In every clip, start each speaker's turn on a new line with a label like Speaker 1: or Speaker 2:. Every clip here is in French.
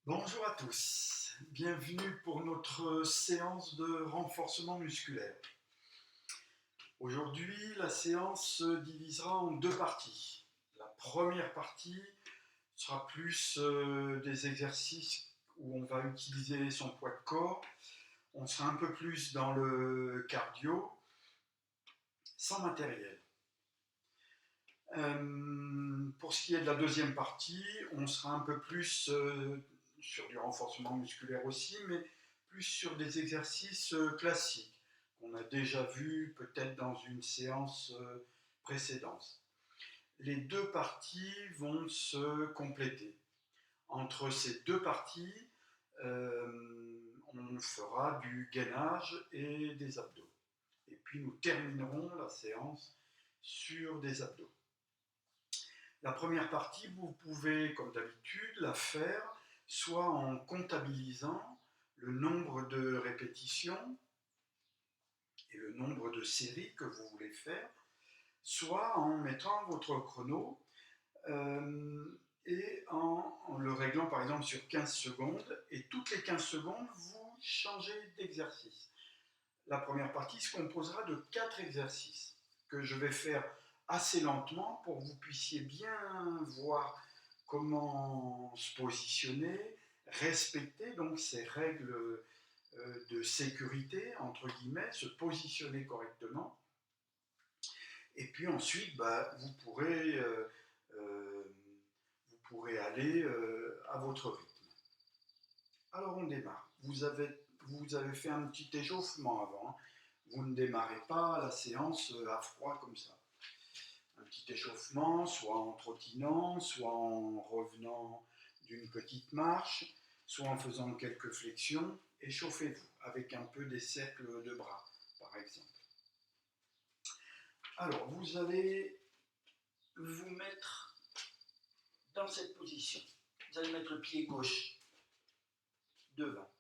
Speaker 1: Bonjour à tous, bienvenue pour notre séance de renforcement musculaire. Aujourd'hui, la séance se divisera en deux parties. La première partie sera plus des exercices où on va utiliser son poids de corps. On sera un peu plus dans le cardio, sans matériel. Pour ce qui est de la deuxième partie, on sera un peu plus sur du renforcement musculaire aussi, mais plus sur des exercices classiques qu'on a déjà vus peut-être dans une séance précédente. Les deux parties vont se compléter. Entre ces deux parties, on fera du gainage et des abdos. Et puis nous terminerons la séance sur des abdos. La première partie, vous pouvez, comme d'habitude, la faire soit en comptabilisant le nombre de répétitions et le nombre de séries que vous voulez faire, soit en mettant votre chrono et en le réglant par exemple sur 15 secondes, et toutes les 15 secondes, vous changez d'exercice. La première partie se composera de 4 exercices que je vais faire assez lentement pour que vous puissiez bien voir comment se positionner, respecter donc ces règles de sécurité, entre guillemets, se positionner correctement. Et puis ensuite, vous pourrez aller à votre rythme. Alors on démarre. Vous avez fait un petit échauffement avant. Hein. Vous ne démarrez pas la séance à froid comme ça. Un petit échauffement, soit en trottinant, soit en revenant d'une petite marche, soit en faisant quelques flexions. Échauffez-vous avec un peu des cercles de bras, par exemple. Alors, vous allez vous mettre dans cette position. Vous allez mettre le pied gauche devant.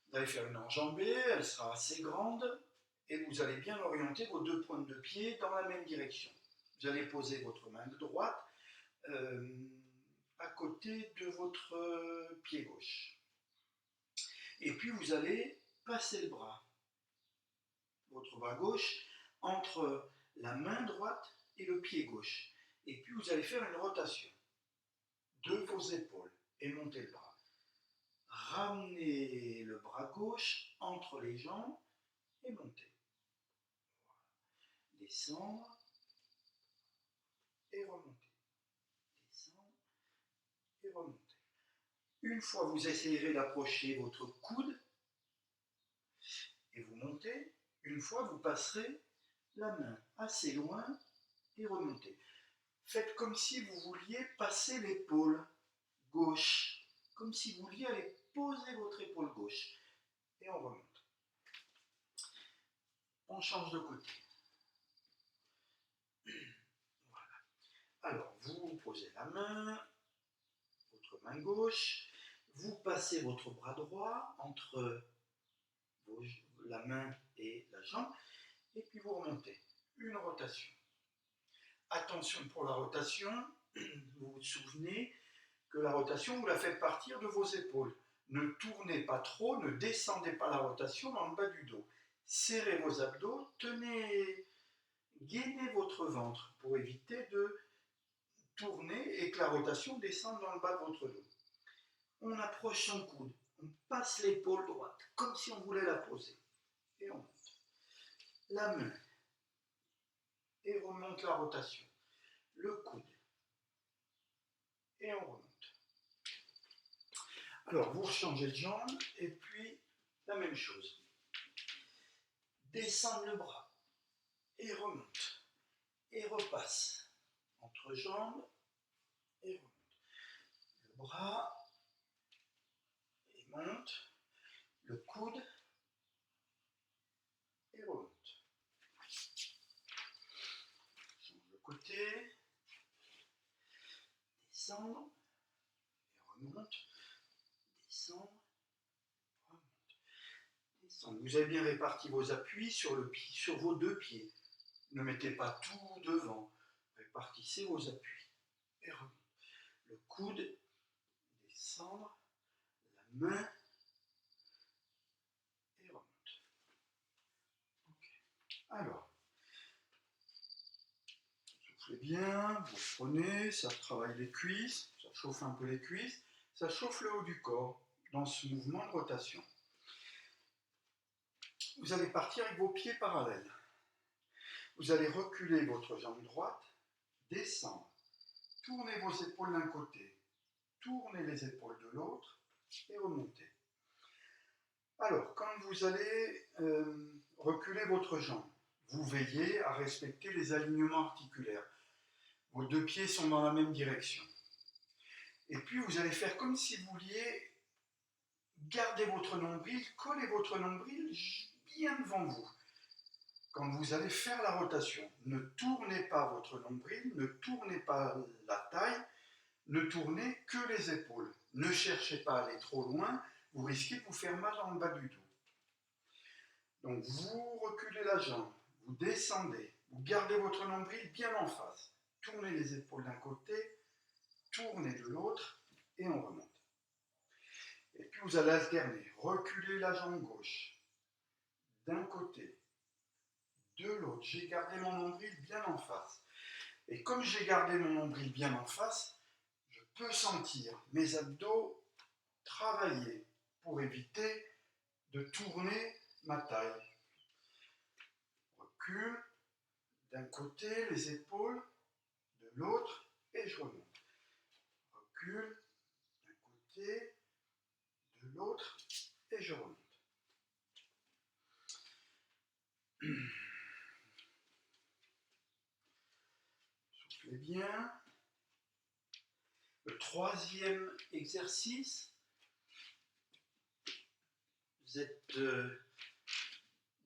Speaker 1: Vous allez faire une enjambée, elle sera assez grande, et vous allez bien orienter vos deux pointes de pied dans la même direction. Vous allez poser votre main droite à côté de votre pied gauche. Et puis vous allez passer le bras, votre bras gauche, entre la main droite et le pied gauche. Et puis vous allez faire une rotation de vos épaules et monter le bras. Ramenez le bras gauche entre les jambes et montez. Voilà. Descendre et remonter. Descendre et remonter. Une fois vous essayerez d'approcher votre coude et vous montez. Une fois vous passerez la main assez loin et remontez. Faites comme si vous vouliez passer l'épaule gauche, comme si vous vouliez aller poser votre épaule gauche. Et on remonte. On change de côté. Voilà. Alors, vous posez la main, votre main gauche, vous passez votre bras droit entre la main et la jambe, et puis vous remontez. Une rotation. Attention pour la rotation, vous vous souvenez que la rotation, vous la faites partir de vos épaules. Ne tournez pas trop, ne descendez pas la rotation dans le bas du dos. Serrez vos abdos, gainez votre ventre pour éviter de tourner et que la rotation descende dans le bas de votre dos. On approche son coude, on passe l'épaule droite, comme si on voulait la poser. Et on monte. La main, et remonte la rotation. Le coude, et on remonte. Alors, vous changez de jambe, et puis la même chose. Descendre le bras, et remonte, et repasse. Entre jambes, et remonte. Le bras, et monte. Le coude, et remonte. Change de côté. Descendre, et remonte. Descendre, remonte. Descendre. Vous avez bien réparti vos appuis sur vos deux pieds. Ne mettez pas tout devant. Répartissez vos appuis. Et remonte. Le coude, descend. descendre la main et remonte. Okay. Alors, soufflez bien, vous prenez, ça travaille les cuisses, ça chauffe un peu les cuisses, ça chauffe le haut du corps dans ce mouvement de rotation. Vous allez partir avec vos pieds parallèles. Vous allez reculer votre jambe droite, descendre, tournez vos épaules d'un côté, tournez les épaules de l'autre et remontez. Alors, quand vous allez reculer votre jambe, vous veillez à respecter les alignements articulaires. Vos deux pieds sont dans la même direction. Et puis, vous allez faire comme si vous vouliez garder votre nombril, coller votre nombril bien devant vous. Quand vous allez faire la rotation, ne tournez pas votre nombril, ne tournez pas la taille, ne tournez que les épaules. Ne cherchez pas à aller trop loin, vous risquez de vous faire mal dans le bas du dos. Donc vous reculez la jambe, vous descendez, vous gardez votre nombril bien en face. Tournez les épaules d'un côté, tournez de l'autre et on remonte. Et puis vous allez alterner, reculer la jambe gauche, d'un côté, de l'autre. J'ai gardé mon nombril bien en face. Et comme j'ai gardé mon nombril bien en face, je peux sentir mes abdos travailler pour éviter de tourner ma taille. Recule, d'un côté, les épaules, de l'autre, et je remonte. Recule, d'un côté, de l'autre, et je remonte. Soufflez bien. Le troisième exercice, vous êtes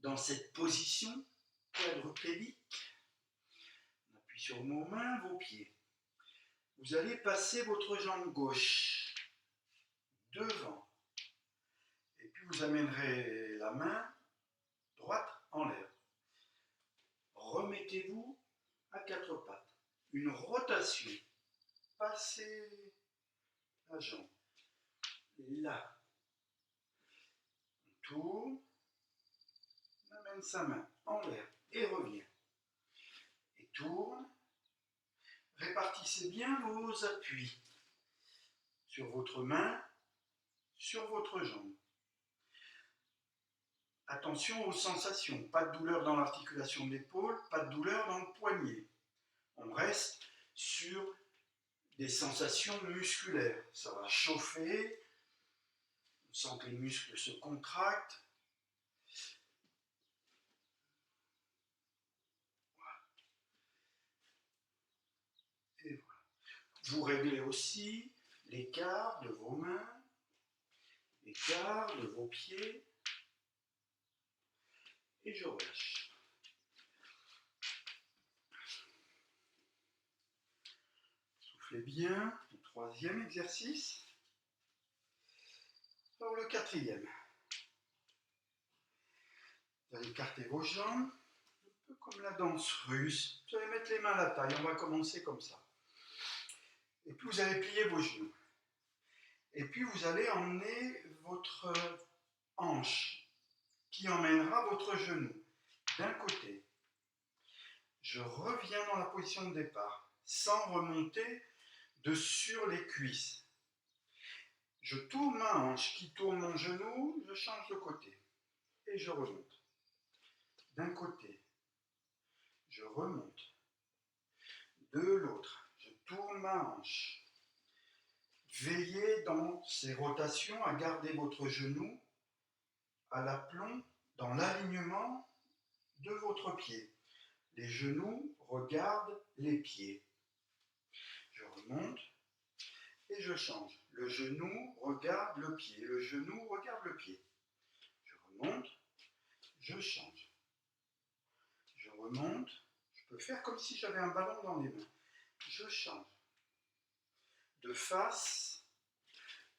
Speaker 1: dans cette position quadrupédique. On appuie sur vos mains, vos pieds. Vous allez passer votre jambe gauche devant. Et puis vous amènerez la main droite en l'air. Remettez-vous à quatre pattes. Une rotation. Passez la jambe. Là. On tourne. On amène sa main en l'air et revient. Et tourne. Répartissez bien vos appuis sur votre main, sur votre jambe. Attention aux sensations, pas de douleur dans l'articulation de l'épaule, pas de douleur dans le poignet. On reste sur des sensations musculaires. Ça va chauffer, on sent que les muscles se contractent. Voilà. Et voilà. Vous réglez aussi l'écart de vos mains, l'écart de vos pieds, et je relâche. Soufflez bien, le troisième exercice. Alors le quatrième. Vous allez écarter vos jambes, un peu comme la danse russe. Vous allez mettre les mains à la taille, on va commencer comme ça. Et puis vous allez plier vos genoux. Et puis vous allez emmener votre hanche qui emmènera votre genou d'un côté. Je reviens dans la position de départ, sans remonter de sur les cuisses. Je tourne ma hanche qui tourne mon genou, je change de côté. Et je remonte. D'un côté, je remonte. De l'autre, je tourne ma hanche. Veillez dans ces rotations à garder votre genou à l'aplomb dans l'alignement de votre pied. Les genoux regardent les pieds. Je remonte et je change. Le genou regarde le pied. Le genou regarde le pied. Je remonte, je change. Je remonte. Je peux faire comme si j'avais un ballon dans les mains. Je change. De face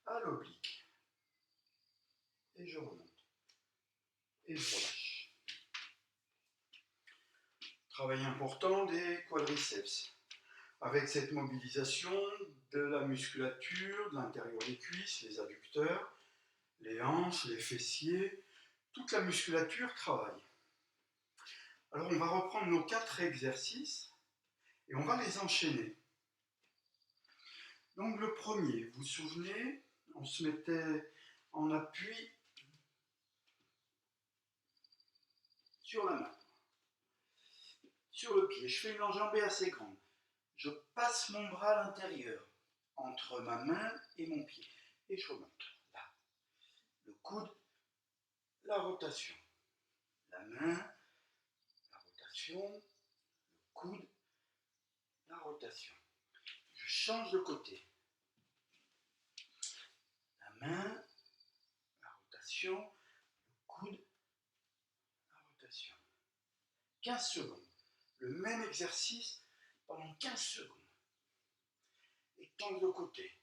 Speaker 1: à l'oblique. Et je remonte. Et je relâche. Travail important des quadriceps. avec cette mobilisation de la musculature, de l'intérieur des cuisses, les adducteurs, les hanches, les fessiers, toute la musculature travaille. Alors on va reprendre nos 4 exercices et on va les enchaîner. Donc le premier, vous vous souvenez, on se mettait en appui sur la main, sur le pied. Je fais une enjambée assez grande. Je passe mon bras à l'intérieur, entre ma main et mon pied. Et je remonte. Là. Le coude, la rotation. La main, la rotation. Le coude, la rotation. Je change de côté. La main, la rotation. Le coude, la rotation. 15 secondes. Le même exercice pendant 15 secondes. Et change de côté.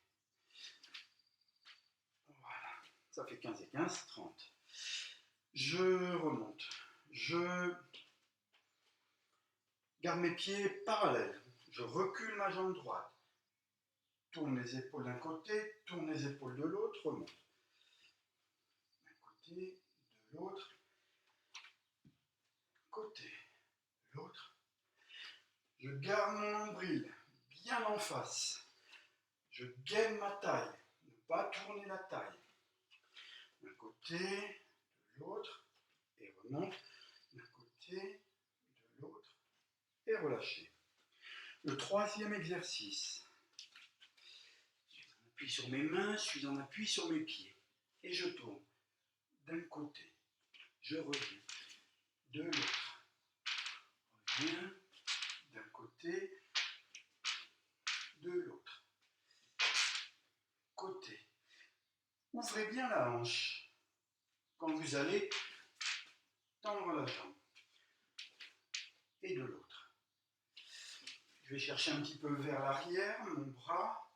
Speaker 1: Voilà. Ça fait 15 et 15, 30. Je remonte. Je garde mes pieds parallèles. Je recule ma jambe droite. Tourne les épaules d'un côté, tourne les épaules de l'autre, remonte. D'un côté, de l'autre. Côté, l'autre. Je garde mon nombril bien en face. Je gaine ma taille. Ne pas tourner la taille. D'un côté, de l'autre. Et remonte. D'un côté, de l'autre. Et relâchez. Le troisième exercice. Je suis en appui sur mes mains, je suis en appui sur mes pieds. Et je tourne. D'un côté. Je reviens. De l'autre. Reviens. D'un côté. De l'autre. Côté. Ouvrez bien la hanche quand vous allez tendre la jambe. Et de l'autre. Je vais chercher un petit peu vers l'arrière, mon bras,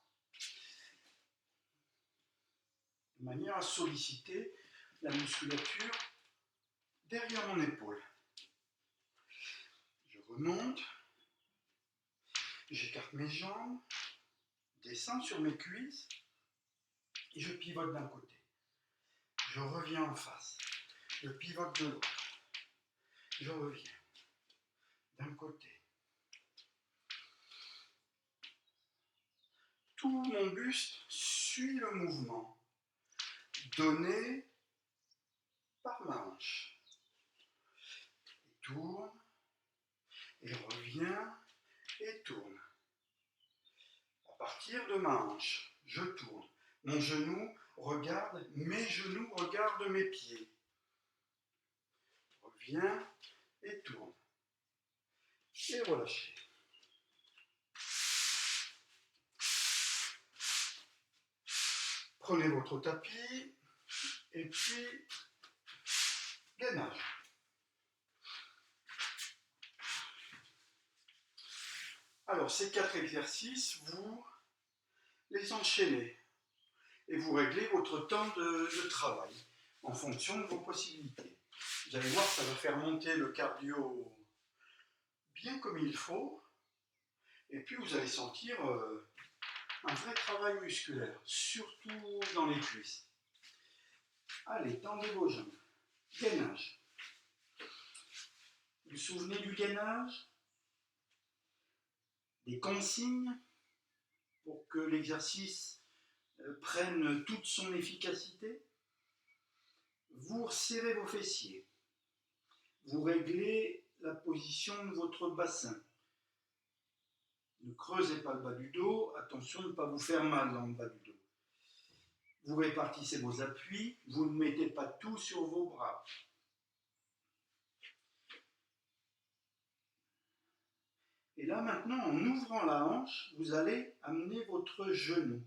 Speaker 1: de manière à solliciter la musculature derrière mon épaule. Je remonte, j'écarte mes jambes, descends sur mes cuisses et je pivote d'un côté. Je reviens en face, je pivote de l'autre. Je reviens d'un côté. Tout mon buste suit le mouvement donné par ma hanche. Et tourne, et revient, et tourne. À partir de ma hanche, je tourne. Mon genou regarde, mes genoux regardent mes pieds. Reviens et tourne. Et relâchez. Prenez votre tapis et puis gainage. Alors ces 4 exercices, vous les enchaînez et vous réglez votre temps de travail en fonction de vos possibilités. Vous allez voir, ça va faire monter le cardio bien comme il faut et puis vous allez sentir un vrai travail musculaire, surtout dans les cuisses. Allez, tendez vos jambes. Gainage. Vous vous souvenez du gainage? Des consignes pour que l'exercice prenne toute son efficacité. Vous resserrez vos fessiers. Vous réglez la position de votre bassin. Ne creusez pas le bas du dos. Attention de ne pas vous faire mal dans le bas du dos. Vous répartissez vos appuis. Vous ne mettez pas tout sur vos bras. Et là maintenant, en ouvrant la hanche, vous allez amener votre genou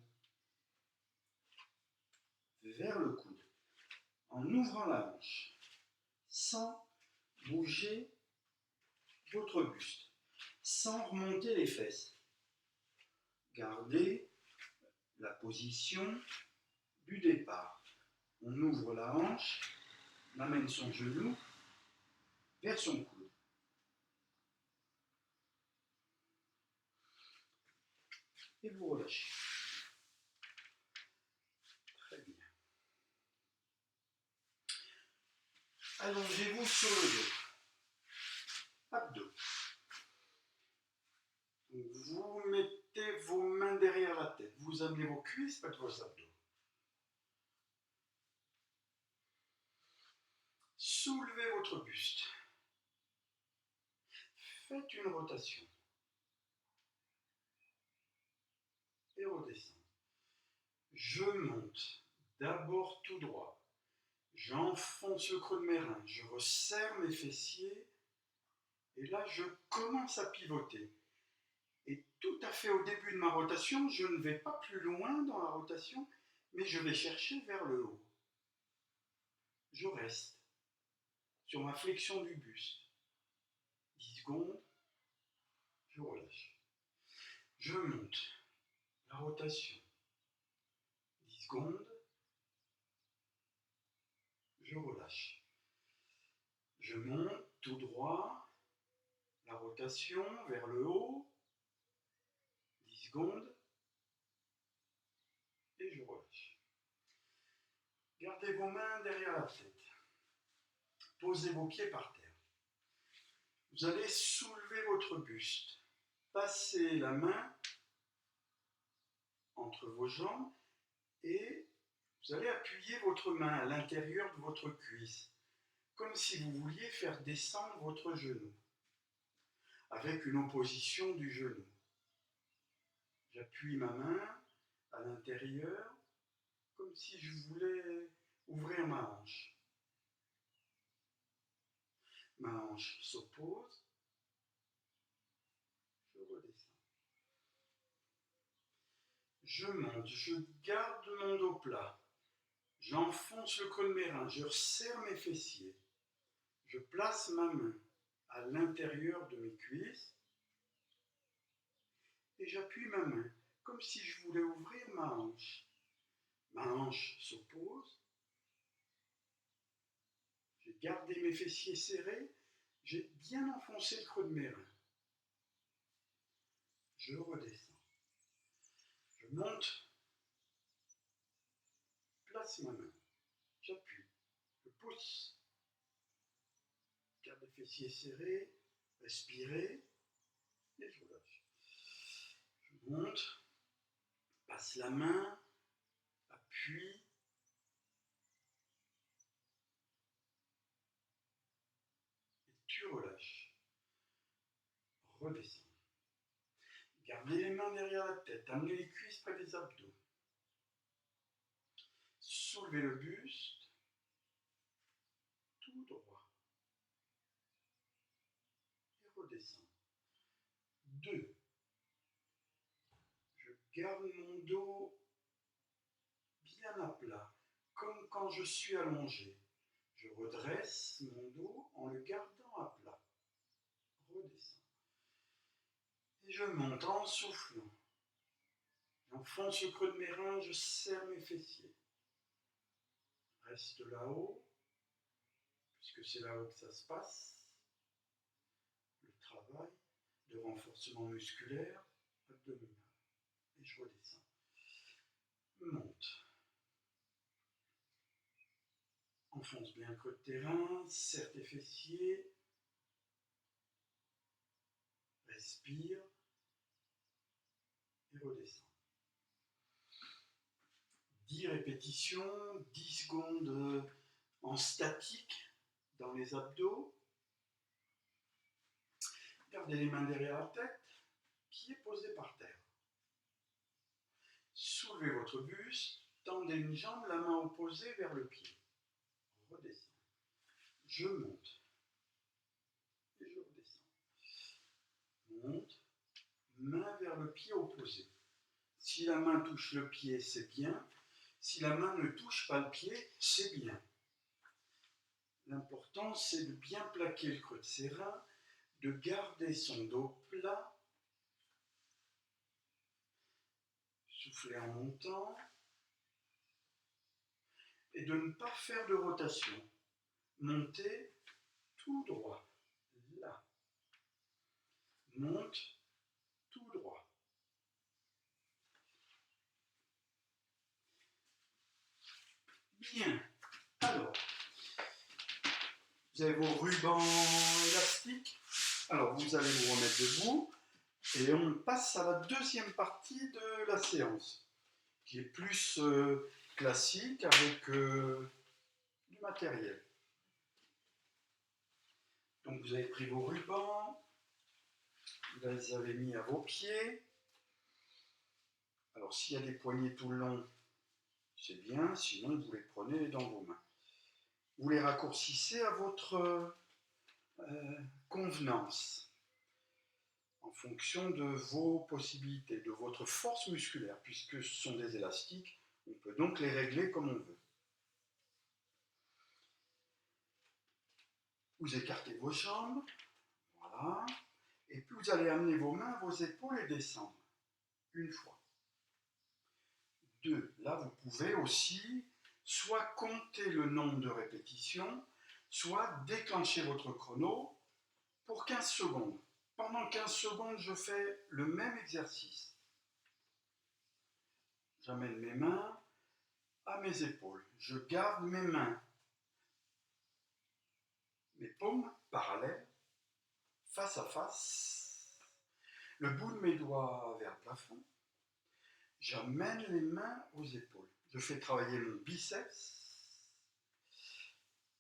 Speaker 1: vers le coude. En ouvrant la hanche, sans bouger votre buste, sans remonter les fesses. Gardez la position du départ. On ouvre la hanche, on amène son genou vers son coude. et vous relâchez. Très bien. Allongez-vous sur le dos. Abdos. Vous mettez vos mains derrière la tête. Vous amenez vos cuisses près de vos abdos. Soulevez votre buste. Faites une rotation. Et redescendez. Je monte. D'abord tout droit. J'enfonce le creux de mes reins. Je resserre mes fessiers. Et là, je commence à pivoter. Et tout à fait au début de ma rotation, je ne vais pas plus loin dans la rotation, mais je vais chercher vers le haut. Je reste sur ma flexion du buste. 10 secondes, je relâche. Je monte la rotation. 10 secondes, je relâche. Je monte tout droit, la rotation vers le haut. 10 secondes, et je relâche. Gardez vos mains derrière la tête. Posez vos pieds par terre. Vous allez soulever votre buste. Passez la main entre vos jambes et vous allez appuyer votre main à l'intérieur de votre cuisse, comme si vous vouliez faire descendre votre genou, avec une opposition du genou. J'appuie ma main à l'intérieur, comme si je voulais ouvrir ma hanche. Ma hanche s'oppose, je redescends. Je monte, je garde mon dos plat. J'enfonce le creux de mes reins, je resserre mes fessiers. Je place ma main à l'intérieur de mes cuisses et j'appuie ma main comme si je voulais ouvrir ma hanche. Ma hanche s'oppose. J'ai gardé mes fessiers serrés. J'ai bien enfoncé le creux de mes reins. Je redescends. Je monte. Place ma main. J'appuie. Je pousse. Garde les fessiers serrés. Respirez. Et je relâche. Je monte. Passe la main. Appuie. Et tu relâches. Redescends. Gardez les mains derrière la tête, amenez les cuisses près des abdos. Soulevez le buste, tout droit. Et redescends. 2. Je garde mon dos bien à plat, comme quand je suis allongé. Je redresse mon dos en le gardant à plat. Redescends. Et je monte en soufflant. J'enfonce le creux de mes reins, je serre mes fessiers. Reste là-haut, puisque c'est là-haut que ça se passe. Le travail de renforcement musculaire abdominal. Et je redescends. Monte. Enfonce bien le creux de tes reins, serre tes fessiers. Respire. Et redescends. 10 répétitions, 10 secondes en statique dans les abdos. Gardez les mains derrière la tête, pieds posés par terre. Soulevez votre buste, tendez une jambe, la main opposée vers le pied. Redescends. Je monte. Et je redescends. Monte, main vers le pied opposé. Si la main touche le pied, c'est bien. Si la main ne touche pas le pied, c'est bien. L'important, c'est de bien plaquer le creux de ses reins, de garder son dos plat. Souffler en montant. Et de ne pas faire de rotation. Monter tout droit. Là. Monte tout droit. Bien. Alors, vous avez vos rubans élastiques. Alors, vous allez vous remettre debout et on passe à la deuxième partie de la séance, qui est plus classique avec du matériel. Donc, vous avez pris vos rubans, vous les avez mis à vos pieds. Alors, s'il y a des poignets tout le long, c'est bien, sinon vous les prenez dans vos mains. Vous les raccourcissez à votre convenance, en fonction de vos possibilités, de votre force musculaire, puisque ce sont des élastiques, on peut donc les régler comme on veut. Vous écartez vos jambes, voilà, et puis vous allez amener vos mains à vos épaules et descendre, une fois. Deux, là vous pouvez aussi soit compter le nombre de répétitions, soit déclencher votre chrono pour 15 secondes. Pendant 15 secondes, je fais le même exercice. J'amène mes mains à mes épaules. Je garde mes mains, mes paumes parallèles, face à face. Le bout de mes doigts vers le plafond. J'amène les mains aux épaules. Je fais travailler mon biceps,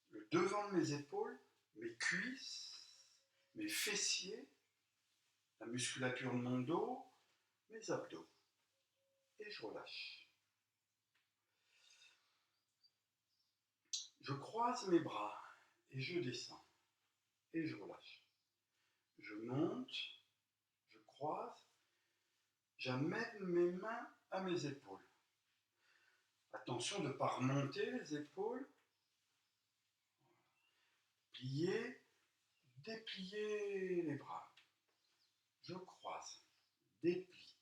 Speaker 1: le devant de mes épaules, mes cuisses, mes fessiers, la musculature de mon dos, mes abdos. Et je relâche. Je croise mes bras et je descends. Et je relâche. Je monte, je croise, j'amène mes mains à mes épaules. Attention de ne pas remonter les épaules. Plier, déplier les bras. Je croise, déplie,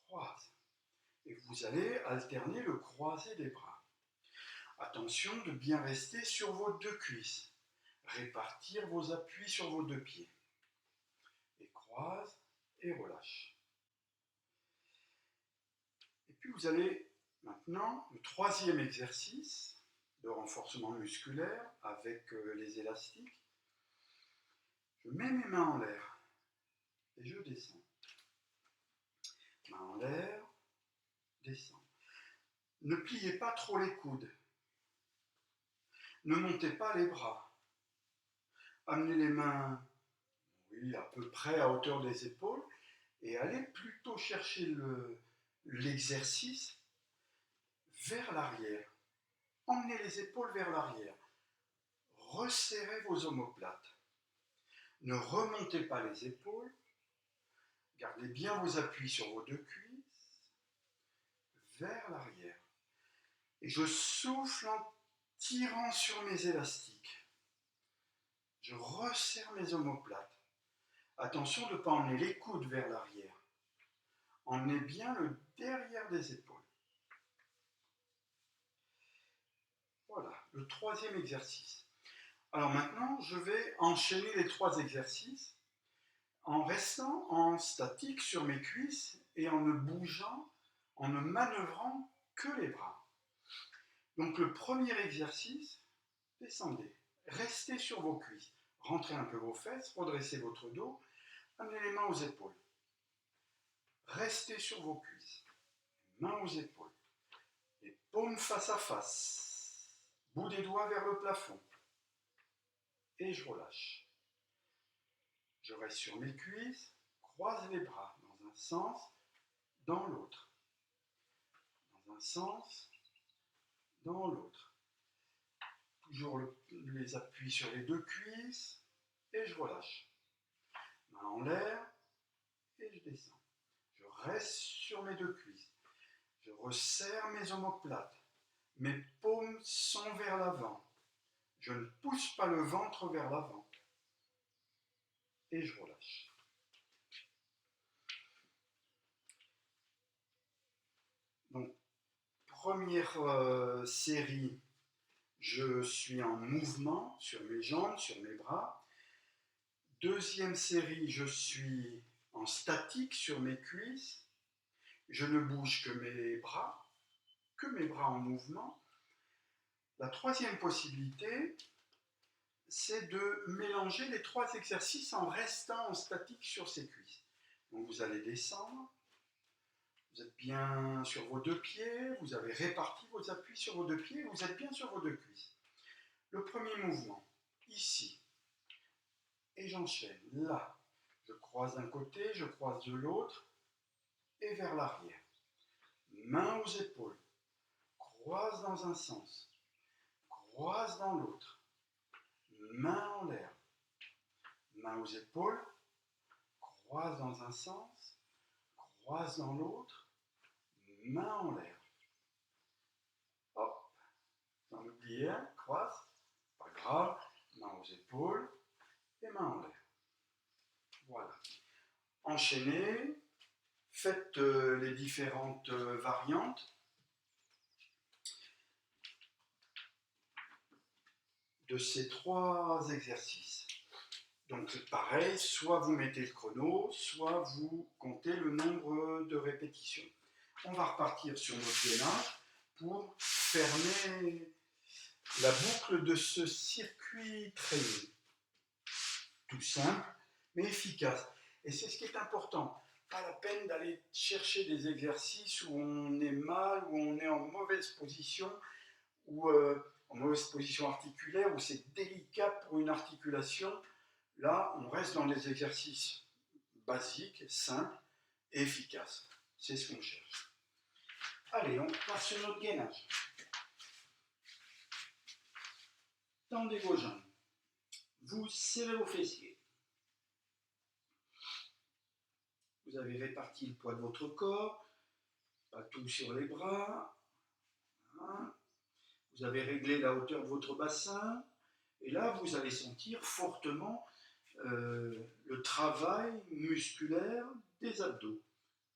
Speaker 1: croise. Et vous allez alterner le croisé des bras. Attention de bien rester sur vos deux cuisses. Répartir vos appuis sur vos deux pieds. Et croise et relâche. Et puis vous allez maintenant, le troisième exercice de renforcement musculaire avec les élastiques. Je mets mes mains en l'air et je descends. Main en l'air, descends. Ne pliez pas trop les coudes. Ne montez pas les bras. Amenez les mains, oui, à peu près à hauteur des épaules et allez plutôt chercher l'exercice vers l'arrière. Emmenez les épaules vers l'arrière. Resserrez vos omoplates. Ne remontez pas les épaules. Gardez bien vos appuis sur vos deux cuisses. Vers l'arrière. Et je souffle en tirant sur mes élastiques. Je resserre mes omoplates. Attention de ne pas emmener les coudes vers l'arrière. Emmenez bien le derrière des épaules. Voilà, le troisième exercice. Alors maintenant, je vais enchaîner les trois exercices en restant en statique sur mes cuisses et en ne bougeant, en ne manœuvrant que les bras. Donc le premier exercice, descendez, restez sur vos cuisses, rentrez un peu vos fesses, redressez votre dos, amenez les mains aux épaules. Restez sur vos cuisses, mains aux épaules, les paumes face à face, bout des doigts vers le plafond. Et je relâche. Je reste sur mes cuisses, croise les bras dans un sens, dans l'autre. Dans un sens, dans l'autre. Toujours les appuis sur les deux cuisses et je relâche. Main en l'air et je descends. Je reste sur mes deux cuisses. Je resserre mes omoplates. Mes paumes sont vers l'avant. Je ne pousse pas le ventre vers l'avant. Et je relâche. Donc, première série, je suis en mouvement sur mes jambes, sur mes bras. Deuxième série, je suis en statique sur mes cuisses. Je ne bouge que mes bras en mouvement. La troisième possibilité, c'est de mélanger les 3 exercices en restant en statique sur ses cuisses. Donc vous allez descendre, vous êtes bien sur vos 2 pieds, vous avez réparti vos appuis sur vos 2 pieds, vous êtes bien sur vos 2 cuisses. Le premier mouvement, ici, et j'enchaîne, là. Je croise d'un côté, je croise de l'autre, et vers l'arrière. Main aux épaules, croise dans un sens, croise dans l'autre, main en l'air, main aux épaules, croise dans un sens, croise dans l'autre, main en l'air. Hop, j'en oublie un, croise, pas grave, main aux épaules et main en l'air. Voilà. Enchaînez, faites les différentes variantes de ces 3 exercices. Donc c'est pareil, soit vous mettez le chrono, soit vous comptez le nombre de répétitions. On va repartir sur notre gainage pour fermer la boucle de ce circuit training. Tout simple, mais efficace. Et c'est ce qui est important. Pas la peine d'aller chercher des exercices où on est mal, où on est en mauvaise position, ou en mauvaise position articulaire, où c'est délicat pour une articulation. Là, on reste dans des exercices basiques, simples et efficaces. C'est ce qu'on cherche. Allez, on passe sur notre gainage. Tendez vos jambes. Vous serrez vos fessiers. Vous avez réparti le poids de votre corps, pas tout sur les bras. Hein. Vous avez réglé la hauteur de votre bassin. Et là, vous allez sentir fortement le travail musculaire des abdos,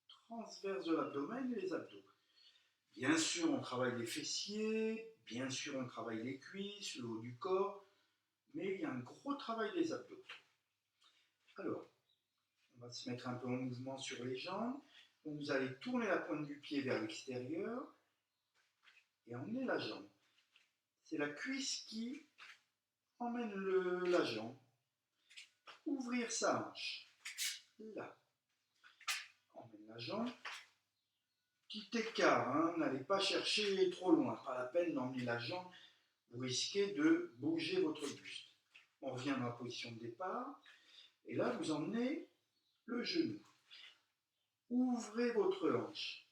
Speaker 1: transverse de l'abdomen et les abdos. Bien sûr, on travaille les fessiers, bien sûr, on travaille les cuisses, le haut du corps, mais il y a un gros travail des abdos. Alors, on va se mettre un peu en mouvement sur les jambes. Donc, vous allez tourner la pointe du pied vers l'extérieur et emmener la jambe. C'est la cuisse qui emmène la jambe. Ouvrir sa hanche. Là. Emmène la jambe. Petit écart, hein, n'allez pas chercher trop loin. Pas la peine d'emmener la jambe. Vous risquez de bouger votre buste. On revient dans la position de départ. Et là, vous emmenez le genou. Ouvrez votre hanche.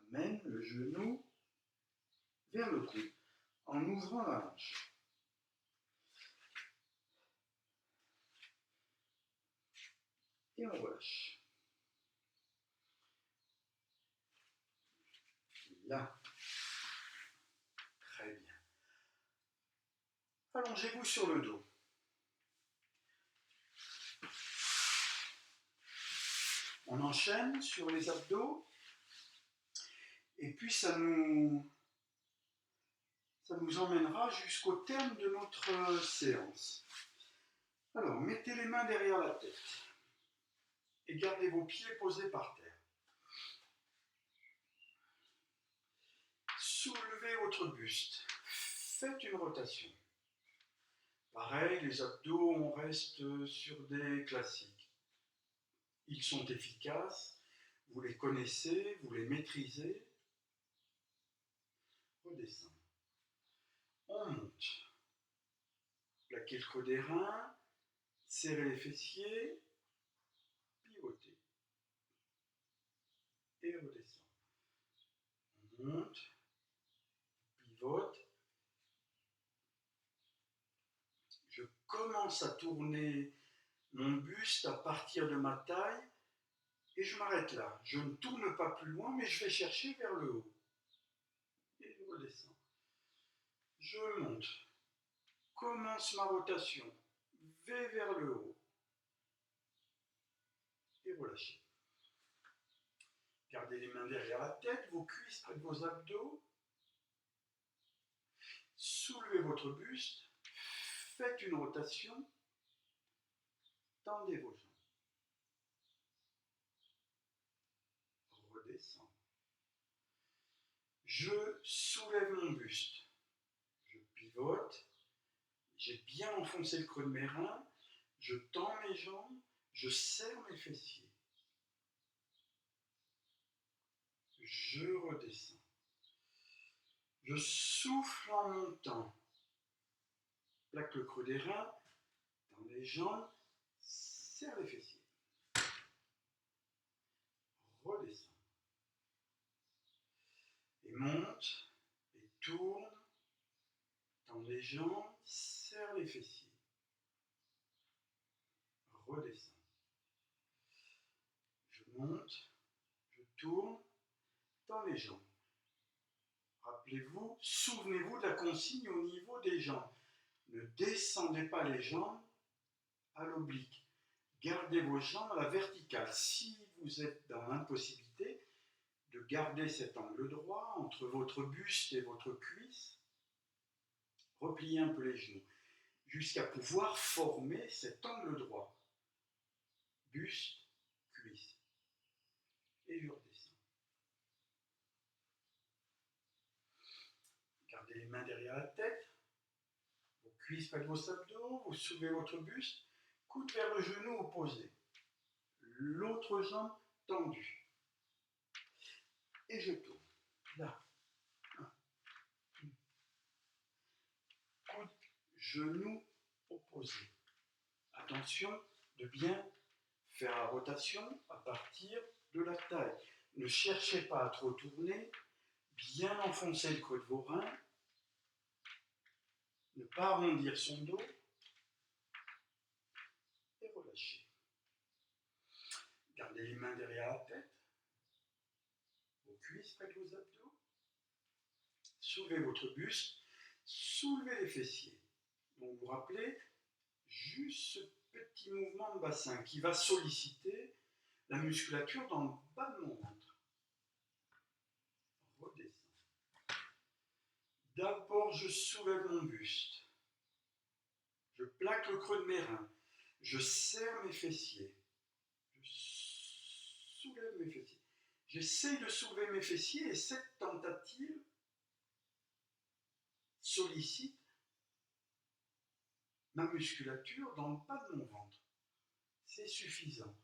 Speaker 1: Amène le genou vers le coude en ouvrant la hanche. Et on relâche. Là. Très bien. Allongez-vous sur le dos. On enchaîne sur les abdos. Et puis ça nous emmènera jusqu'au terme de notre séance. Alors, mettez les mains derrière la tête et gardez vos pieds posés par terre. Soulevez votre buste. Faites une rotation. Pareil, les abdos, on reste sur des classiques. Ils sont efficaces, vous les connaissez, vous les maîtrisez. Redescendre. On monte. Plaquez le creux des reins, serrez les fessiers, pivotez. Et redescend. On monte, pivote. Je commence à tourner mon buste à partir de ma taille et je m'arrête là. Je ne tourne pas plus loin, mais je vais chercher vers le haut. Et je redescends. Je monte. Commence ma rotation. Vais vers le haut. Et relâchez. Gardez les mains derrière la tête, vos cuisses près de vos abdos. Soulevez votre buste. Faites une rotation. Tendez vos jambes. Redescends. Je soulève mon buste. Je pivote. J'ai bien enfoncé le creux de mes reins. Je tends mes jambes. Je serre mes fessiers. Je redescends. Je souffle en montant. Plaque le creux des reins. Tends les jambes. Serre les fessiers. Redescends. Et monte. Et tourne. Tends les jambes. Serre les fessiers. Redescends. Je monte. Je tourne. Tends les jambes. Rappelez-vous, souvenez-vous de la consigne au niveau des jambes. Ne descendez pas les jambes à l'oblique. Gardez vos jambes à la verticale. Si vous êtes dans l'impossibilité de garder cet angle droit entre votre buste et votre cuisse, repliez un peu les genoux jusqu'à pouvoir former cet angle droit. Buste, cuisse. Et je redescends. Gardez les mains derrière la tête. Vos cuisses près de vos abdos. Vous soulevez votre buste. Coude vers le genou opposé. L'autre jambe tendue. Et je tourne. Là. Coude, genou opposé. Attention de bien faire la rotation à partir de la taille. Ne cherchez pas à trop tourner. Bien enfoncer le creux de vos reins. Ne pas arrondir son dos. Et relâcher. Gardez les mains derrière la tête. Vos cuisses près de vos abdos. Soulevez votre buste. Soulevez les fessiers. Donc vous vous rappelez, juste ce petit mouvement de bassin qui va solliciter la musculature dans le bas de mon ventre. Redescends. D'abord, je soulève mon buste. Je plaque le creux de mes reins. Je serre mes fessiers. Je soulève mes fessiers. J'essaie de soulever mes fessiers et cette tentative sollicite ma musculature dans le bas de mon ventre. C'est suffisant.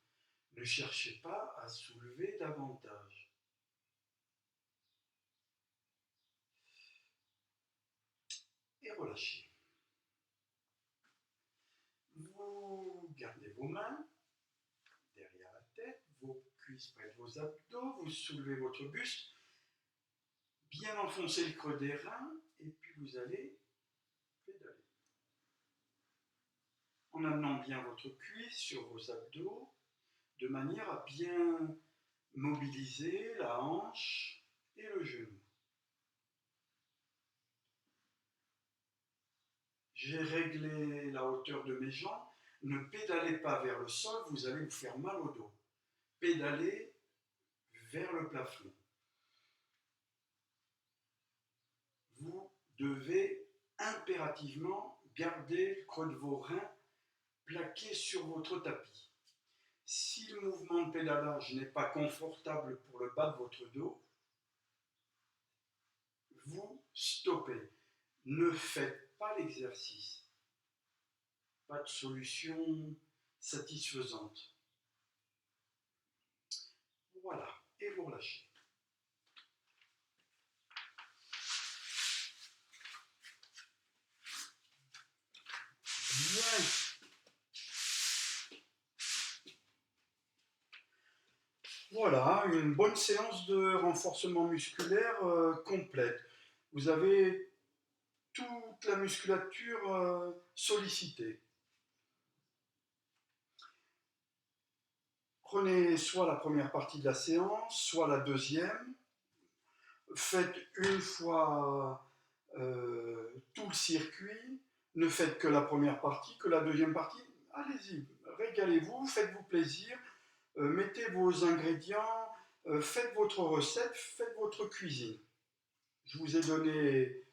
Speaker 1: Ne cherchez pas à soulever davantage. Et relâchez. Vous gardez vos mains derrière la tête, vos cuisses près de vos abdos, vous soulevez votre buste, bien enfoncer le creux des reins, et puis vous allez pédaler. En amenant bien votre cuisse sur vos abdos, de manière à bien mobiliser la hanche et le genou. J'ai réglé la hauteur de mes jambes. Ne pédalez pas vers le sol, vous allez vous faire mal au dos. Pédalez vers le plafond. Vous devez impérativement garder le creux de vos reins plaqué sur votre tapis. Si le mouvement de pédalage n'est pas confortable pour le bas de votre dos, vous stoppez. Ne faites pas l'exercice. Pas de solution satisfaisante. Voilà, et vous relâchez. Bien. Voilà, une bonne séance de renforcement musculaire complète. Vous avez toute la musculature sollicitée. Prenez soit la première partie de la séance, soit la deuxième. Faites une fois tout le circuit. Ne faites que la première partie, que la deuxième partie. Allez-y, régalez-vous, faites-vous plaisir. Mettez vos ingrédients, faites votre recette, faites votre cuisine. Je vous ai donné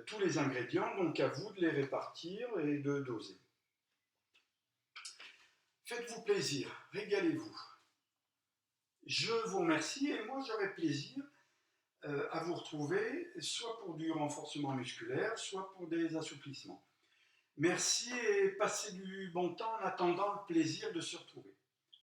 Speaker 1: tous les ingrédients, donc à vous de les répartir et de doser. Faites-vous plaisir, régalez-vous. Je vous remercie et moi j'aurai plaisir à vous retrouver, soit pour du renforcement musculaire, soit pour des assouplissements. Merci et passez du bon temps en attendant le plaisir de se retrouver.